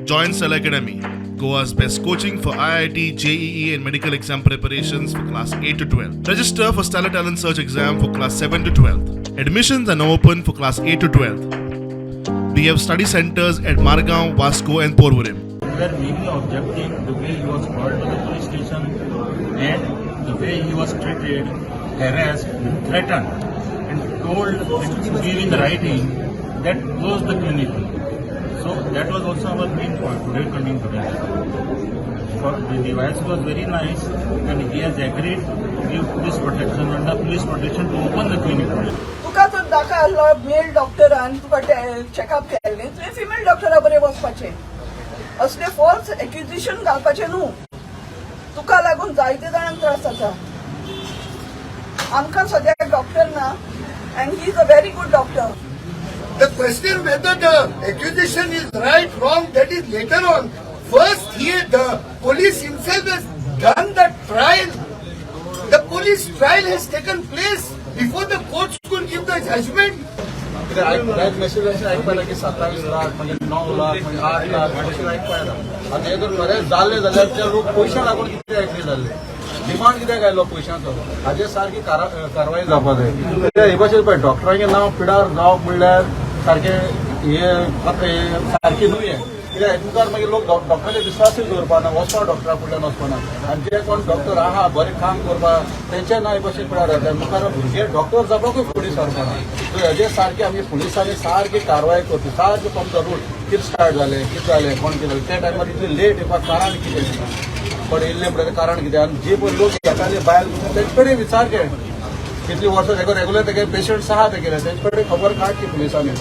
Join Cell Academy, Goa's best coaching for IIT, JEE and medical exam preparations for class 8 to 12. Register for Stellar Talent Search exam for class 7 to 12. Admissions are now open for class 8 to 12. We have study centers at Margao, Vasco and Porvorim. We are mainly objecting the way he was called to the police station and the way he was treated, harassed, threatened and told and give in the writing that close the clinic. So that was also our main point today coming together. For the vice was very nice and he has agreed to give police protection under police protection to open the clinic. तुका तो दाखयलो mail डॉक्टरान तुका checkup केल्लें तुवें female डॉक्टरा बरें वचपाचें असले false एक्युजिशन घालपाचें न्हू तुका लागून जायते जाणांक त्रास जाता आमकां सद्याक डॉक्टर ना and he is a very good doctor. The question whether the accusation is right, wrong, that is later on. First, the police himself has done the trial. The police trial has taken place before the courts could give the judgment. Message ऐकपायला की 27 लाख म्हणजे 9 लाख म्हणजे 8 लाख अशें ऐकपायला आनी हे जर खरेंच जाल्ले जाल्यार ते लोक पयशे लागून कितें एग्री जाल्ले डिमांड कित्याक आयलो पयशांचो हाजेर सारकी कारवाई जावपा जाय हे भाशेन पळय डॉक्टरांचें नांव पिडार जावप म्हणल्यार सारकें हे सारकी न्हू हे कित्याक मुखार मागीर लोक डॉक्टराचेर विश्वासूय दवरपाना वचपा डॉक्टरा फुडल्यान वचपाना आनी जे कोण डॉक्टर आहा बरें काम करपाक तेंचे नांव हे भाशेन पिडार जाता मुखार भुरगे डॉक्टर जावपाकूय फुडें सरपाना सो हेजेर सारकी आमी पुलिसांनी सारकी कारवाय करची सारकें फ्रॉम द रूट कितें स्टार्ट जालें कितें जालें कोण कितें जालें त्या टायमार इतलें लेट येवपाक कारण कितें पण येयल्ले म्हणटा कारण कितें आनी जे पळय लोक येताले भायर तेंचे कडेन विचारचे कितलीं वर्सां तेका रेगुलर तेगे पेशंट्स आहा तेगेले तेंचे कडेन खबर काडची पुलिसांनी.